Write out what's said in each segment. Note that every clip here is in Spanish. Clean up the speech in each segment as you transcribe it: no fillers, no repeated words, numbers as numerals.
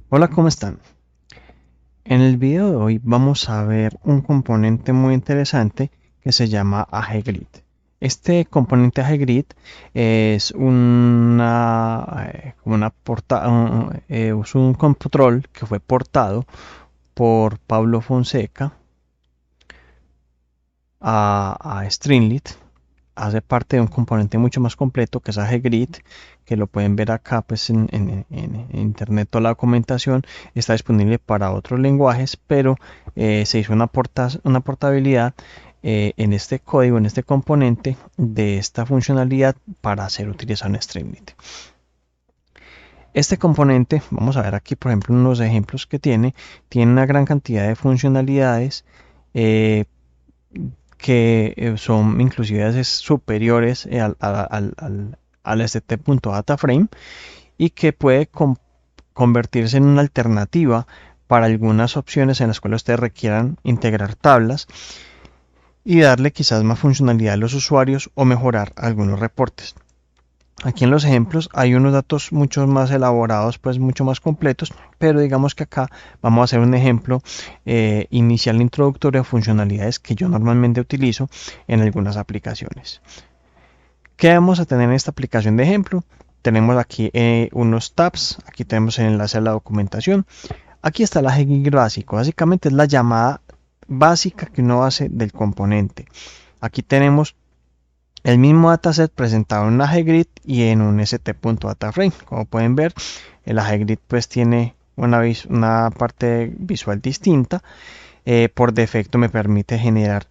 Hola, ¿cómo están? En el video de hoy vamos a ver un componente muy interesante que se llama AGGrid. Este componente AGGrid es es un control que fue portado por Pablo Fonseca a Streamlit. Hace parte de un componente mucho más completo que es AGGrid, que lo pueden ver acá pues en internet. Toda la documentación está disponible para otros lenguajes, pero se hizo una portabilidad en este código, en este componente de esta funcionalidad para ser utilizado en Streamlit. Este componente, vamos a ver aquí por ejemplo unos ejemplos que tiene una gran cantidad de funcionalidades eh, que son inclusive superiores al st.dataframe y que puede convertirse en una alternativa para algunas opciones en las cuales ustedes requieran integrar tablas y darle quizás más funcionalidad a los usuarios o mejorar algunos reportes. Aquí en los ejemplos hay unos datos mucho más elaborados, pues mucho más completos, pero digamos que acá vamos a hacer un ejemplo inicial introductorio a funcionalidades que yo normalmente utilizo en algunas aplicaciones. ¿Qué vamos a tener en esta aplicación de ejemplo? Tenemos aquí unos tabs, aquí tenemos el enlace a la documentación. Aquí está el AGGrid básico, básicamente es la llamada básica que uno hace del componente. Aquí tenemos el mismo dataset presentado en un AGGrid y en un st.dataframe. Como pueden ver, el AGGrid pues tiene una parte visual distinta. Por defecto me permite generar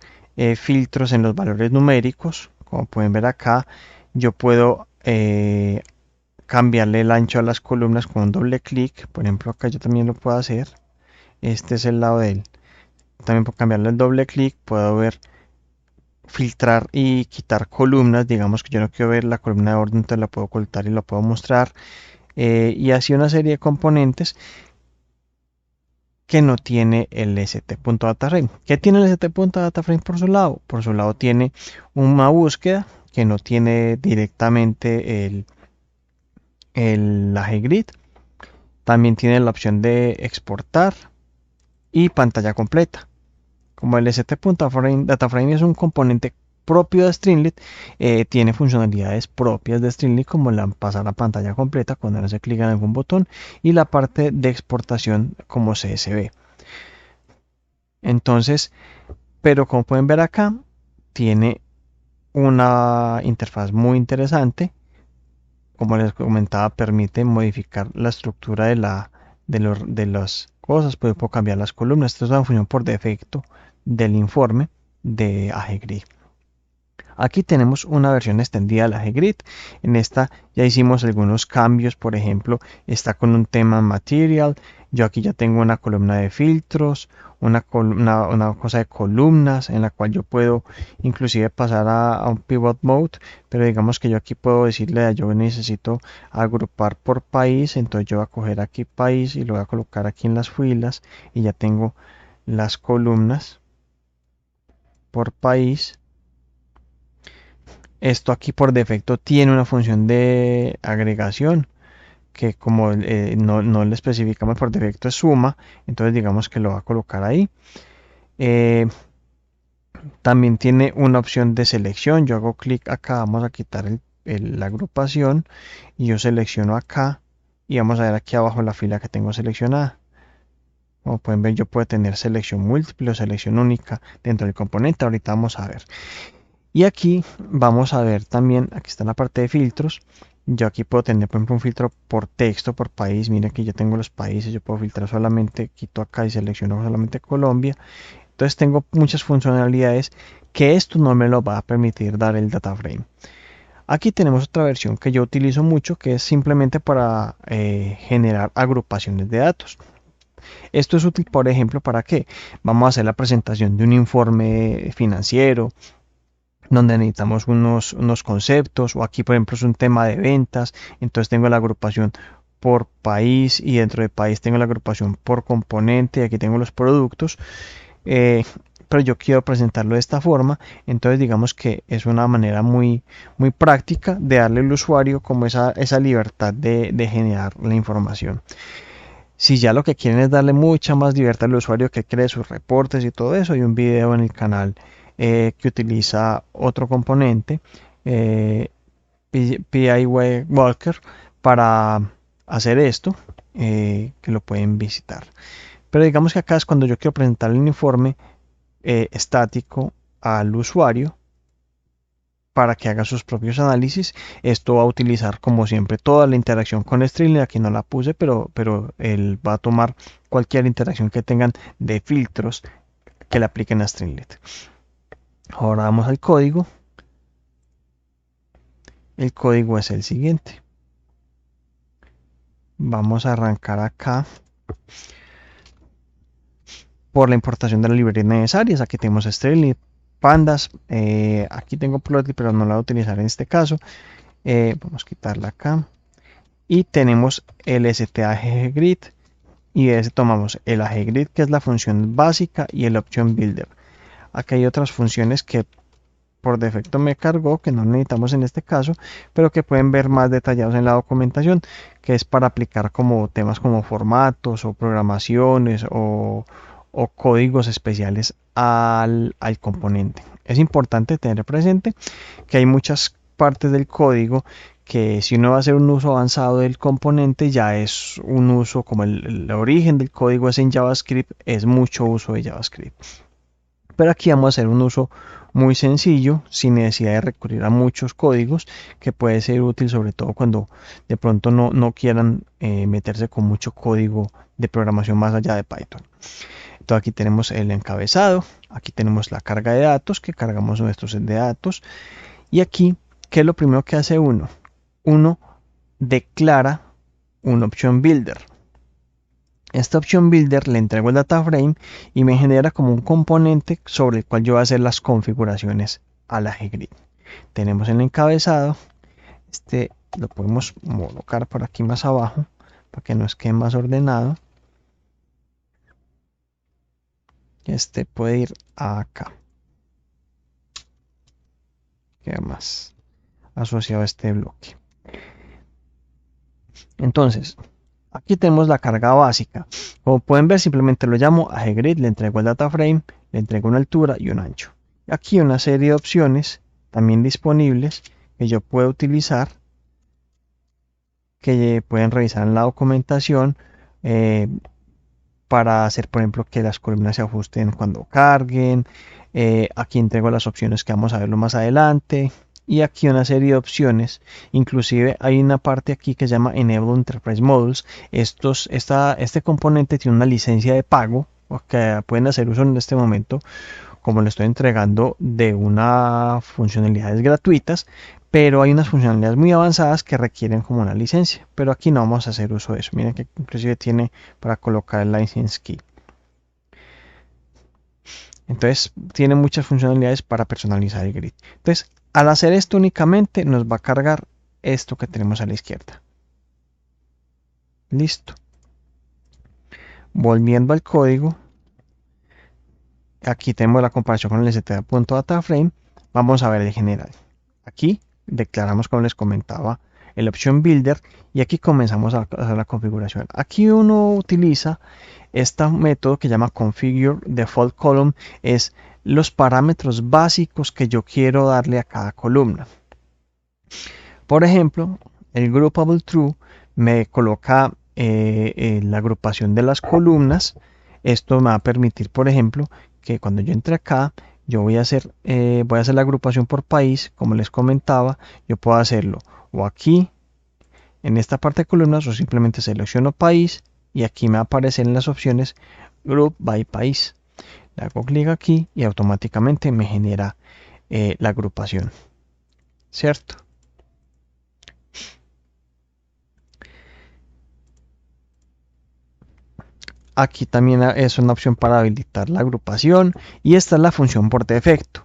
filtros en los valores numéricos. Como pueden ver acá, yo puedo cambiarle el ancho a las columnas con un doble clic. Por ejemplo, acá yo también lo puedo hacer. Este es el lado de él. También por cambiarle el doble clic puedo ver filtrar y quitar columnas. Digamos que yo no quiero ver la columna de orden, entonces la puedo ocultar y la puedo mostrar. Y así una serie de componentes que no tiene el st.dataframe. ¿Qué tiene el st.dataframe por su lado? Por su lado tiene una búsqueda que no tiene directamente el AGGrid. También tiene la opción de exportar y pantalla completa. Como el st.dataframe es un componente propio de Streamlit, tiene funcionalidades propias de Streamlit como pasar la pantalla completa cuando no se clica en algún botón y la parte de exportación como CSV. Entonces, pero como pueden ver acá, tiene una interfaz muy interesante. Como les comentaba, permite modificar la estructura de las cosas. Puedo cambiar las columnas. Esto es una función por defecto del informe de AGGrid. Aquí tenemos una versión extendida de la AGGrid. En esta ya hicimos algunos cambios. Por ejemplo, está con un tema material. Yo aquí ya tengo una columna de filtros, una cosa de columnas en la cual yo puedo inclusive pasar a un pivot mode. Pero digamos que yo aquí puedo decirle, yo necesito agrupar por país. Entonces yo voy a coger aquí país y lo voy a colocar aquí en las filas y ya tengo las columnas por país. Esto aquí por defecto tiene una función de agregación que como no le especificamos por defecto es suma, entonces digamos que lo va a colocar ahí. Eh, También tiene una opción de selección. Yo hago clic acá, vamos a quitar la agrupación y yo selecciono acá y vamos a ver aquí abajo la fila que tengo seleccionada. Como pueden ver, yo puedo tener selección múltiple o selección única dentro del componente. Ahorita vamos a ver. Y aquí vamos a ver también, aquí está la parte de filtros. Yo aquí puedo tener, por ejemplo, un filtro por texto, por país. Miren que yo tengo los países, yo puedo filtrar solamente, quito acá y selecciono solamente Colombia. Entonces tengo muchas funcionalidades que esto no me lo va a permitir dar el data frame. Aquí tenemos otra versión que yo utilizo mucho, que es simplemente para generar agrupaciones de datos. Esto es útil, por ejemplo, ¿para qué? Vamos a hacer la presentación de un informe financiero, donde necesitamos unos conceptos, o aquí por ejemplo es un tema de ventas, entonces tengo la agrupación por país y dentro de país tengo la agrupación por componente y aquí tengo los productos. pero yo quiero presentarlo de esta forma. Entonces digamos que es una manera muy práctica de darle al usuario como esa libertad de generar la información. Si ya lo que quieren es darle mucha más libertad al usuario que cree sus reportes y todo eso, hay un video en el canal que utiliza otro componente, eh, PI Walker, para hacer esto, que lo pueden visitar. Pero digamos que acá es cuando yo quiero presentar el informe estático al usuario para que haga sus propios análisis. Esto va a utilizar como siempre toda la interacción con Streamlit. Aquí no la puse, pero él va a tomar cualquier interacción que tengan de filtros que le apliquen a Streamlit. Ahora vamos al código. El código es el siguiente. Vamos a arrancar acá por la importación de las librerías necesarias. Aquí tenemos Streamlit, Pandas. Aquí tengo Plotly, pero no la voy a utilizar en este caso. Vamos a quitarla acá. Y tenemos el stagegrid. Y de ese tomamos el agegrid, que es la función básica, y el option builder. Aquí hay otras funciones que por defecto me cargó, que no necesitamos en este caso, pero que pueden ver más detallados en la documentación, que es para aplicar como temas como formatos o programaciones o códigos especiales al componente. Es importante tener presente que hay muchas partes del código que si uno va a hacer un uso avanzado del componente, ya es un uso como el origen del código es en JavaScript, es mucho uso de JavaScript. Pero aquí vamos a hacer un uso muy sencillo, sin necesidad de recurrir a muchos códigos, que puede ser útil sobre todo cuando de pronto no quieran meterse con mucho código de programación más allá de Python. Entonces aquí tenemos el encabezado, aquí tenemos la carga de datos, que cargamos nuestros set de datos, y aquí, ¿qué es lo primero que hace uno? Uno declara un option builder. Esta option builder le entrego el data frame y me genera como un componente sobre el cual yo voy a hacer las configuraciones a la grid. Tenemos el encabezado, este lo podemos colocar por aquí más abajo para que nos quede más ordenado. Este puede ir acá, queda más asociado a este bloque. Entonces, aquí tenemos la carga básica. Como pueden ver, simplemente lo llamo agegrid, le entrego el data frame, le entrego una altura y un ancho. Aquí una serie de opciones también disponibles que yo puedo utilizar, que pueden revisar en la documentación para hacer, por ejemplo, que las columnas se ajusten cuando carguen. Aquí entrego las opciones que vamos a verlo más adelante. Y aquí una serie de opciones, inclusive hay una parte aquí que se llama Enable Enterprise Modules. Este componente tiene una licencia de pago que pueden hacer uso en este momento, como le estoy entregando de unas funcionalidades gratuitas, pero hay unas funcionalidades muy avanzadas que requieren como una licencia, pero aquí no vamos a hacer uso de eso. Miren que inclusive tiene para colocar el license key. Entonces tiene muchas funcionalidades para personalizar el grid. Entonces, al hacer esto únicamente nos va a cargar esto que tenemos a la izquierda. Listo. Volviendo al código, aquí tenemos la comparación con el std.dataframe. Vamos a ver el general. Aquí declaramos, como les comentaba, el option builder y aquí comenzamos a hacer la configuración. Aquí uno utiliza este método que llama configure default column, es los parámetros básicos que yo quiero darle a cada columna. Por ejemplo, el groupable true me coloca la agrupación de las columnas. Esto me va a permitir, por ejemplo, que cuando yo entre acá, yo voy a hacer la agrupación por país, como les comentaba. Yo puedo hacerlo o aquí en esta parte de columnas, o simplemente selecciono país y aquí me aparecen las opciones group by país. Le hago clic aquí y automáticamente me genera la agrupación, ¿cierto? Aquí también es una opción para habilitar la agrupación y esta es la función por defecto.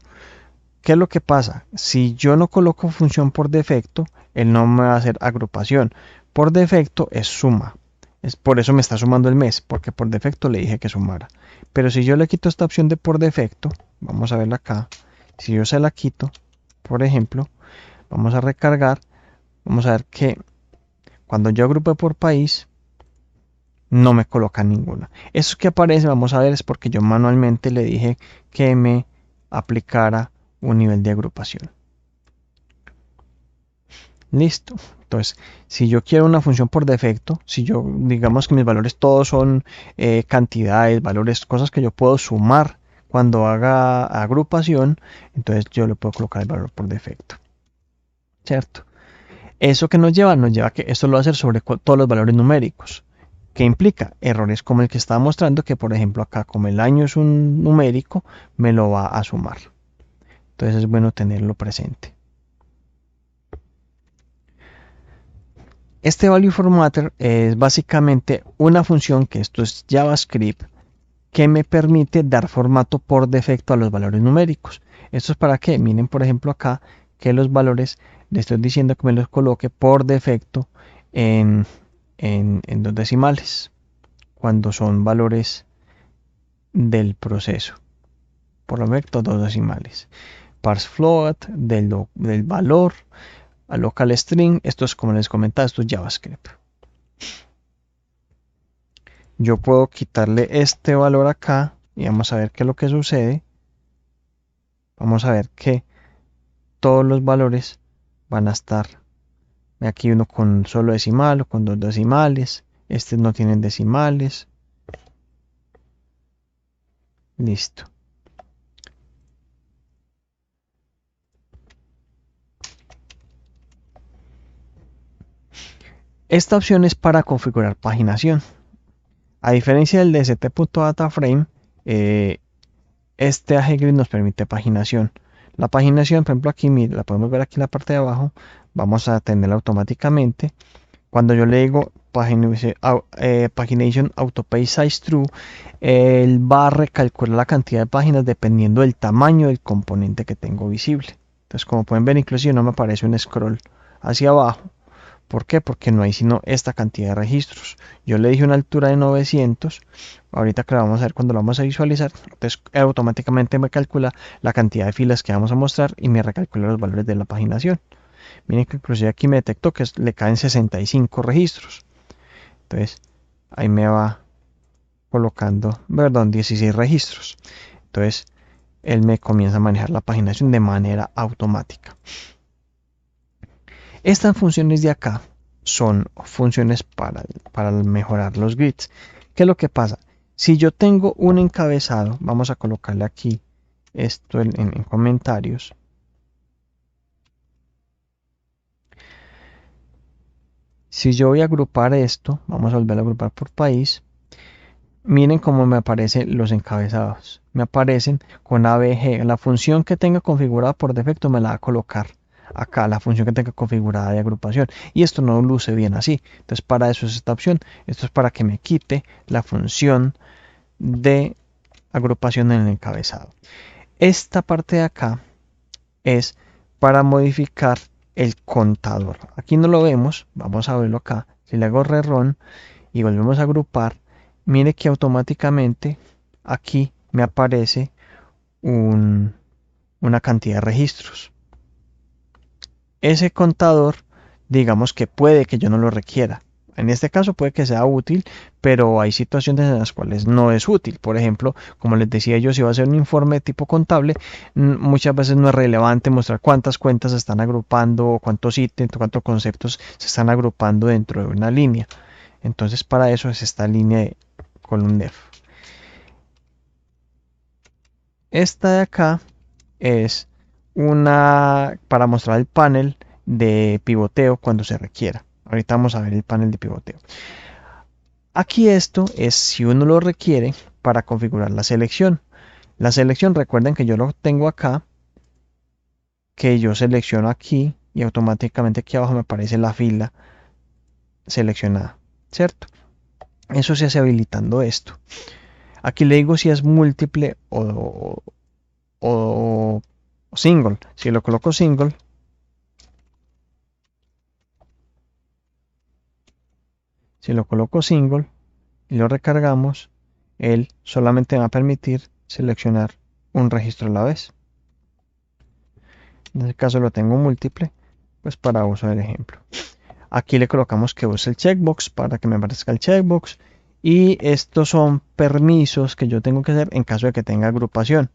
¿Qué es lo que pasa? Si yo no coloco función por defecto, él no me va a hacer agrupación. Por defecto es suma. Es por eso me está sumando el mes, porque por defecto le dije que sumara. Pero si yo le quito esta opción de por defecto, vamos a verla acá. Si yo se la quito, por ejemplo, vamos a recargar, vamos a ver que cuando yo agrupe por país, no me coloca ninguna. Eso que aparece, vamos a ver, es porque yo manualmente le dije que me aplicara un nivel de agrupación. Listo. Entonces, si yo quiero una función por defecto, si yo digamos que mis valores todos son cantidades, valores, cosas que yo puedo sumar cuando haga agrupación, entonces yo le puedo colocar el valor por defecto. ¿Cierto? Eso que nos lleva a que esto lo va a hacer sobre todos los valores numéricos. ¿Qué implica? Errores como el que estaba mostrando, que por ejemplo acá como el año es un numérico, me lo va a sumar. Entonces es bueno tenerlo presente. Este value formatter es básicamente una función, que esto es JavaScript, que me permite dar formato por defecto a los valores numéricos. ¿Esto es para qué? Miren por ejemplo acá que los valores le estoy diciendo que me los coloque por defecto en, dos decimales, cuando son valores del proceso. Por defecto dos decimales. Parse float del valor a local string. Esto es como les comentaba, esto es JavaScript. Yo puedo quitarle este valor acá y vamos a ver qué es lo que sucede. Vamos a ver que todos los valores van a estar aquí, uno con solo decimal o con dos decimales, este no tienen decimales. Listo. Esta opción es para configurar paginación. A diferencia del DST.DataFrame, este AGGrid nos permite paginación. La paginación, por ejemplo, aquí la podemos ver aquí en la parte de abajo. Vamos a tenerla automáticamente. Cuando yo le digo Pagination Auto Page Size True, él va a recalcular la cantidad de páginas dependiendo del tamaño del componente que tengo visible. Entonces, como pueden ver, inclusive no me aparece un scroll hacia abajo. ¿Por qué? Porque no hay sino esta cantidad de registros. Yo le dije una altura de 900. Ahorita que lo vamos a ver cuando lo vamos a visualizar, entonces automáticamente me calcula la cantidad de filas que vamos a mostrar y me recalcula los valores de la paginación. Miren que inclusive aquí me detectó que le caen 65 registros. Entonces ahí me va colocando, perdón, 16 registros. Entonces él me comienza a manejar la paginación de manera automática. Estas funciones de acá son funciones para mejorar los grids. ¿Qué es lo que pasa? Si yo tengo un encabezado, vamos a colocarle aquí esto en comentarios. Si yo voy a agrupar esto, vamos a volver a agrupar por país. Miren cómo me aparecen los encabezados. Me aparecen con ABG. La función que tenga configurada por defecto me la va a colocar acá, la función que tenga configurada de agrupación. Y esto no luce bien así. Entonces para eso es esta opción. Esto es para que me quite la función de agrupación en el encabezado. Esta parte de acá es para modificar el contador. Aquí no lo vemos. Vamos a verlo acá. Si le hago rerun y volvemos a agrupar, mire que automáticamente aquí me aparece una cantidad de registros. Ese contador, digamos que puede que yo no lo requiera. En este caso puede que sea útil, pero hay situaciones en las cuales no es útil. Por ejemplo, como les decía yo, si va a ser un informe tipo contable, muchas veces no es relevante mostrar cuántas cuentas se están agrupando o cuántos ítems, cuántos conceptos se están agrupando dentro de una línea. Entonces para eso es esta línea de column-def. Esta de acá es una para mostrar el panel de pivoteo cuando se requiera. Ahorita vamos a ver el panel de pivoteo. Aquí esto es si uno lo requiere para configurar la selección. La selección, recuerden que yo lo tengo acá, que yo selecciono aquí y automáticamente aquí abajo me aparece la fila seleccionada, ¿cierto? Eso se hace habilitando esto. Aquí le digo si es múltiple o single. Si lo coloco single, Si lo coloco single y lo recargamos, él solamente me va a permitir seleccionar un registro a la vez. En este caso lo tengo múltiple, pues para uso del ejemplo. Aquí le colocamos que use el checkbox para que me aparezca el checkbox. Y estos son permisos que yo tengo que hacer en caso de que tenga agrupación.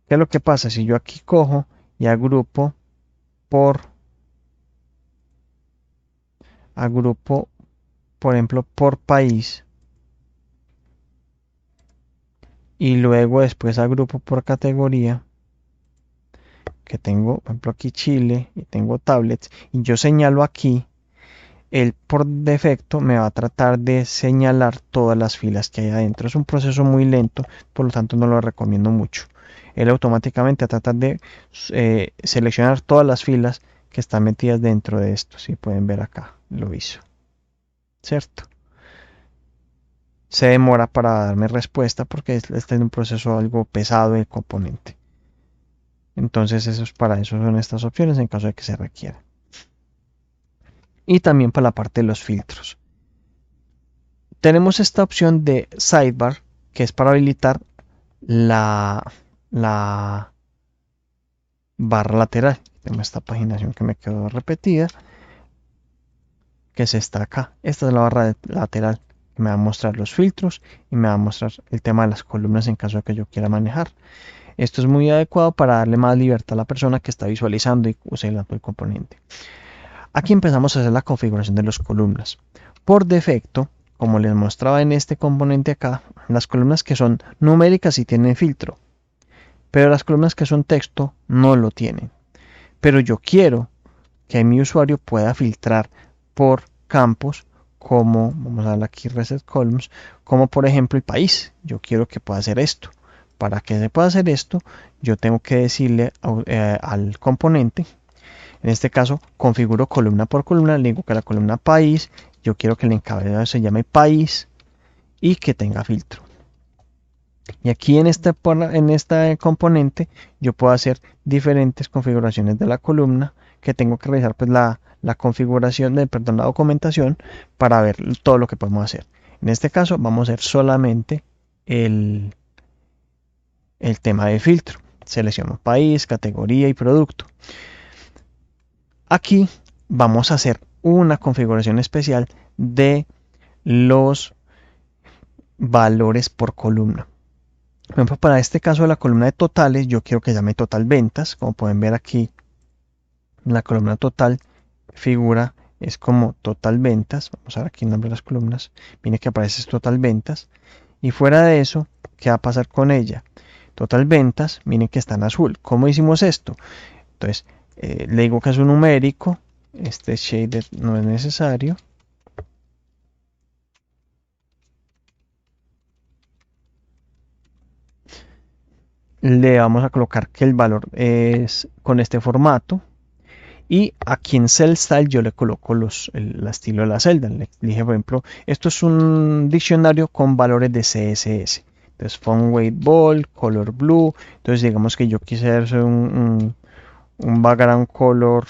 ¿Qué es lo que pasa? Si yo aquí cojo y agrupo, por ejemplo, por país, y luego después agrupo por categoría, que tengo, por ejemplo, aquí Chile y tengo tablets, y yo señalo aquí, él por defecto me va a tratar de señalar todas las filas que hay adentro. Es un proceso muy lento, por lo tanto no lo recomiendo mucho. Él automáticamente va a tratar de seleccionar todas las filas que están metidas dentro de esto. Si pueden ver acá, lo hizo. ¿Cierto? Se demora para darme respuesta porque este es un proceso algo pesado el componente. Entonces para eso son estas opciones en caso de que se requiera. Y también para la parte de los filtros. Tenemos esta opción de sidebar, que es para habilitar la barra lateral. Tengo esta paginación que me quedó repetida, que es esta acá. Esta es la barra lateral. Me va a mostrar los filtros y me va a mostrar el tema de las columnas en caso de que yo quiera manejar. Esto es muy adecuado para darle más libertad a la persona que está visualizando y usando el componente. Aquí empezamos a hacer la configuración de las columnas. Por defecto, como les mostraba en este componente acá, las columnas que son numéricas sí tienen filtro, pero las columnas que son texto no lo tienen. Pero yo quiero que mi usuario pueda filtrar por campos como, vamos a darle aquí Reset Columns, como por ejemplo el país. Yo quiero que pueda hacer esto. Para que se pueda hacer esto, yo tengo que decirle al componente, en este caso configuro columna por columna, le digo que la columna país, yo quiero que el encabezado se llame país y que tenga filtro. Y aquí en este componente yo puedo hacer diferentes configuraciones de la columna, que tengo que revisar pues la configuración, la documentación para ver todo lo que podemos hacer. En este caso vamos a hacer solamente el tema de filtro. Selecciono país, categoría y producto. Aquí vamos a hacer una configuración especial de los valores por columna. Por ejemplo, para este caso de la columna de totales, yo quiero que llame total ventas. Como pueden ver aquí, la columna total figura es como total ventas. Vamos a ver aquí el nombre de las columnas. Viene que aparece total ventas. Y fuera de eso, ¿qué va a pasar con ella? Total ventas, miren que está en azul. ¿Cómo hicimos esto? Entonces, le digo que es un numérico. Este shader no es necesario. Le vamos a colocar que el valor es con este formato. Y aquí en Cell Style yo le coloco el estilo de la celda. Le dije, por ejemplo, esto es un diccionario con valores de CSS. Entonces, font weight bold, color blue. Entonces, digamos que yo quise hacer un background color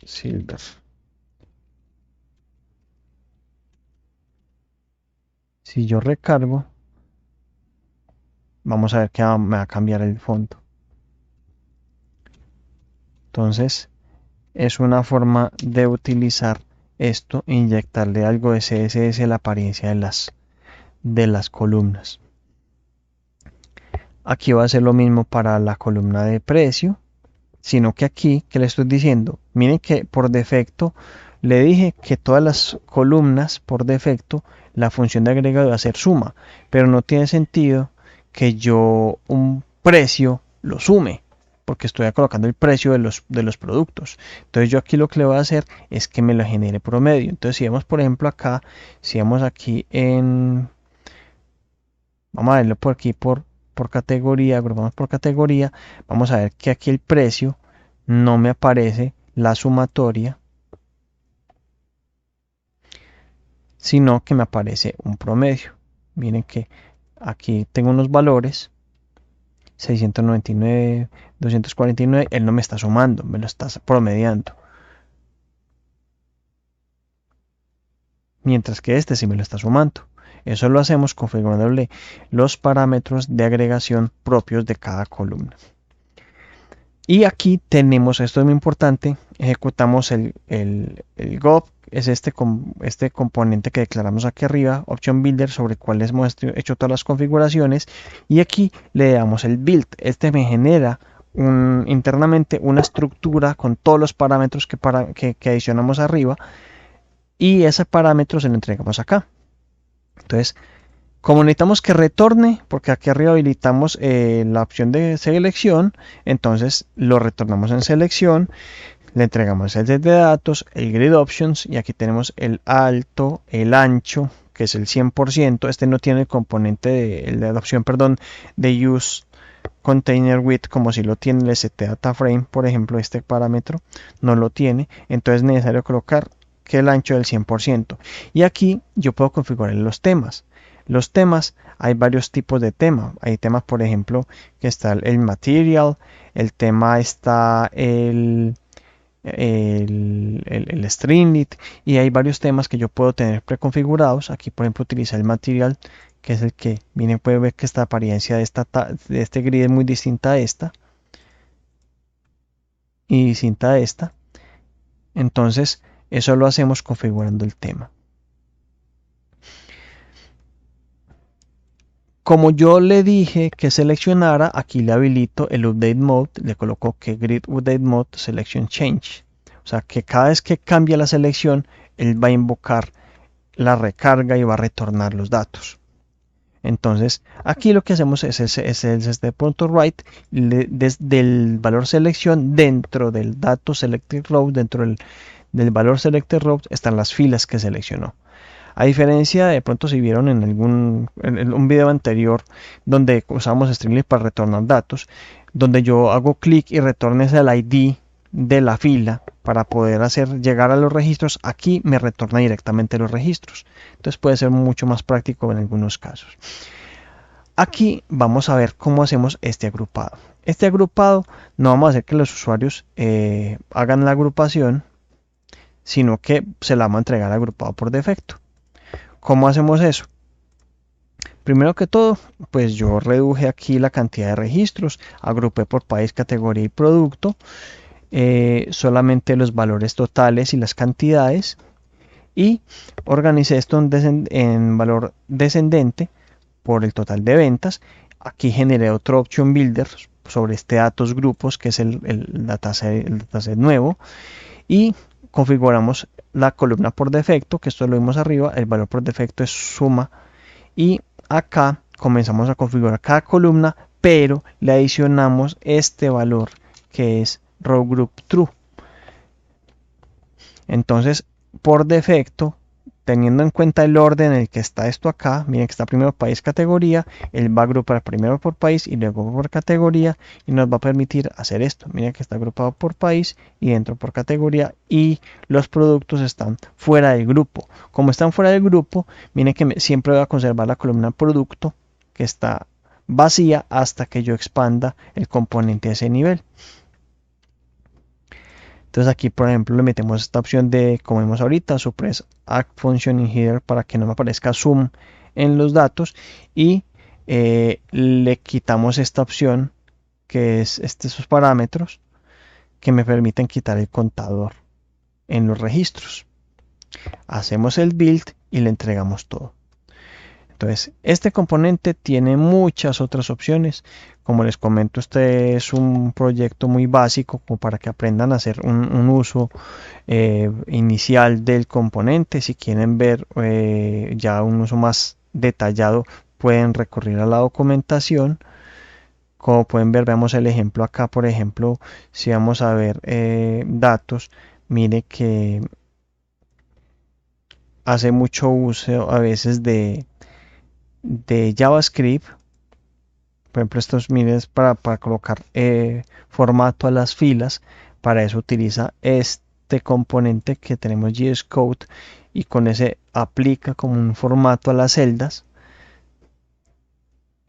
silver. Si yo recargo, vamos a ver que me va a cambiar el fondo. Entonces, es una forma de utilizar esto, inyectarle algo de CSS a la apariencia de las columnas. Aquí va a ser lo mismo para la columna de precio, sino que aquí, ¿qué le estoy diciendo? Miren que por defecto le dije que todas las columnas por defecto la función de agregado va a ser suma, pero no tiene sentido que yo un precio lo sume, porque estoy colocando el precio de los productos. Entonces yo aquí lo que le voy a hacer es que me lo genere promedio. Entonces si vemos por ejemplo acá, si vamos aquí vamos a verlo por aquí por categoría, agrupamos por categoría, vamos a ver que aquí el precio no me aparece la sumatoria, sino que me aparece un promedio. Miren que aquí tengo unos valores, 699, 249, él no me está sumando, me lo está promediando. Mientras que este sí me lo está sumando. Eso lo hacemos configurándole los parámetros de agregación propios de cada columna. Y aquí tenemos, esto es muy importante, ejecutamos el GOP, es este componente que declaramos aquí arriba, Option Builder, sobre el cual hemos hecho todas las configuraciones, y aquí le damos el build. Este me genera internamente una estructura con todos los parámetros que adicionamos arriba, y ese parámetro se lo entregamos acá. Entonces, como necesitamos que retorne, porque aquí arriba habilitamos la opción de selección, entonces lo retornamos en selección, le entregamos el set de datos, el grid options, y aquí tenemos el alto, el ancho, que es el 100%. Este no tiene el componente de la opción, perdón, de use container width, como si lo tiene el ST data frame, por ejemplo, este parámetro no lo tiene, entonces es necesario colocar que el ancho del 100%. Y aquí yo puedo configurar los temas. Los temas, hay varios tipos de tema. Hay temas, por ejemplo, que está el material, el tema está el Streamlit, y hay varios temas que yo puedo tener preconfigurados. Aquí, por ejemplo, utiliza el material, que es el que viene, puede ver que esta apariencia de este grid es muy distinta a esta y distinta a esta. Entonces, eso lo hacemos configurando el tema. Como yo le dije que seleccionara, aquí le habilito el Update Mode, le coloco que Grid Update Mode Selection Change. O sea que cada vez que cambia la selección, él va a invocar la recarga y va a retornar los datos. Entonces, aquí lo que hacemos es este punto write desde el valor selección dentro del dato selected row, dentro del valor selected row están las filas que seleccionó. A diferencia de pronto si vieron en un video anterior donde usamos Streamlit para retornar datos, donde yo hago clic y retornes el ID de la fila para poder hacer llegar a los registros, aquí me retorna directamente los registros. Entonces puede ser mucho más práctico en algunos casos. Aquí vamos a ver cómo hacemos este agrupado. Este agrupado no vamos a hacer que los usuarios hagan la agrupación, sino que se la vamos a entregar agrupado por defecto. ¿Cómo hacemos eso? Primero que todo, pues yo reduje aquí la cantidad de registros, agrupé por país, categoría y producto, solamente los valores totales y las cantidades, y organicé esto en valor descendente por el total de ventas. Aquí generé otro option builder sobre este datos grupos, que es el dataset nuevo, y configuramos la columna por defecto, que esto lo vimos arriba, el valor por defecto es suma, y acá comenzamos a configurar cada columna, pero le adicionamos este valor que es row group true. Entonces, por defecto, teniendo en cuenta el orden en el que está esto acá, miren que está primero país categoría, él va a agrupar primero por país y luego por categoría, y nos va a permitir hacer esto. Miren que está agrupado por país y dentro por categoría, y los productos están fuera del grupo. Como están fuera del grupo, miren que siempre voy a conservar la columna producto, que está vacía hasta que yo expanda el componente a ese nivel. Entonces aquí, por ejemplo, le metemos esta opción de, como vemos ahorita, suppress add function in header, para que no me aparezca zoom en los datos, y le quitamos esta opción que es estos parámetros que me permiten quitar el contador en los registros. Hacemos el build y le entregamos todo. Entonces, este componente tiene muchas otras opciones. Como les comento, este es un proyecto muy básico como para que aprendan a hacer un uso inicial del componente. Si quieren ver ya un uso más detallado, pueden recurrir a la documentación. Como pueden ver, veamos el ejemplo acá. Por ejemplo, si vamos a ver datos, mire que hace mucho uso a veces de JavaScript. Por ejemplo, estos miren para colocar formato a las filas. Para eso utiliza este componente que tenemos, JS Code, y con ese aplica como un formato a las celdas.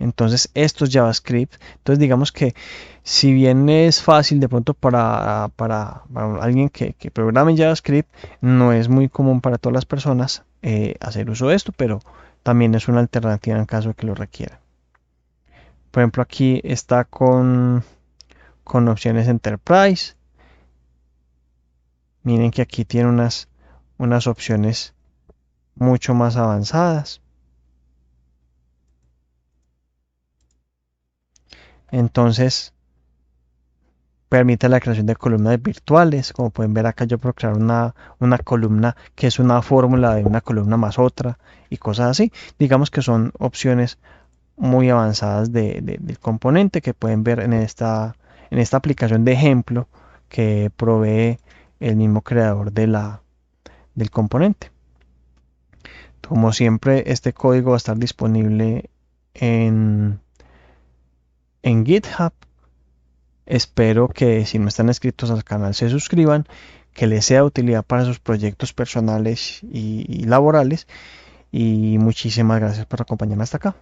Entonces, esto es JavaScript. Entonces, digamos que si bien es fácil de pronto para alguien que programa en JavaScript, no es muy común para todas las personas hacer uso de esto, pero también es una alternativa en caso de que lo requieran. Por ejemplo, aquí está con opciones Enterprise. Miren que aquí tiene unas opciones mucho más avanzadas. Entonces, permite la creación de columnas virtuales. Como pueden ver acá, yo puedo crear una columna que es una fórmula de una columna más otra y cosas así. Digamos que son opciones muy avanzadas del componente que pueden ver en esta aplicación de ejemplo que provee el mismo creador del componente. Como siempre, este código va a estar disponible en, en GitHub. Espero que si no están inscritos al canal se suscriban, que les sea de utilidad para sus proyectos personales y laborales. Y muchísimas gracias por acompañarme hasta acá.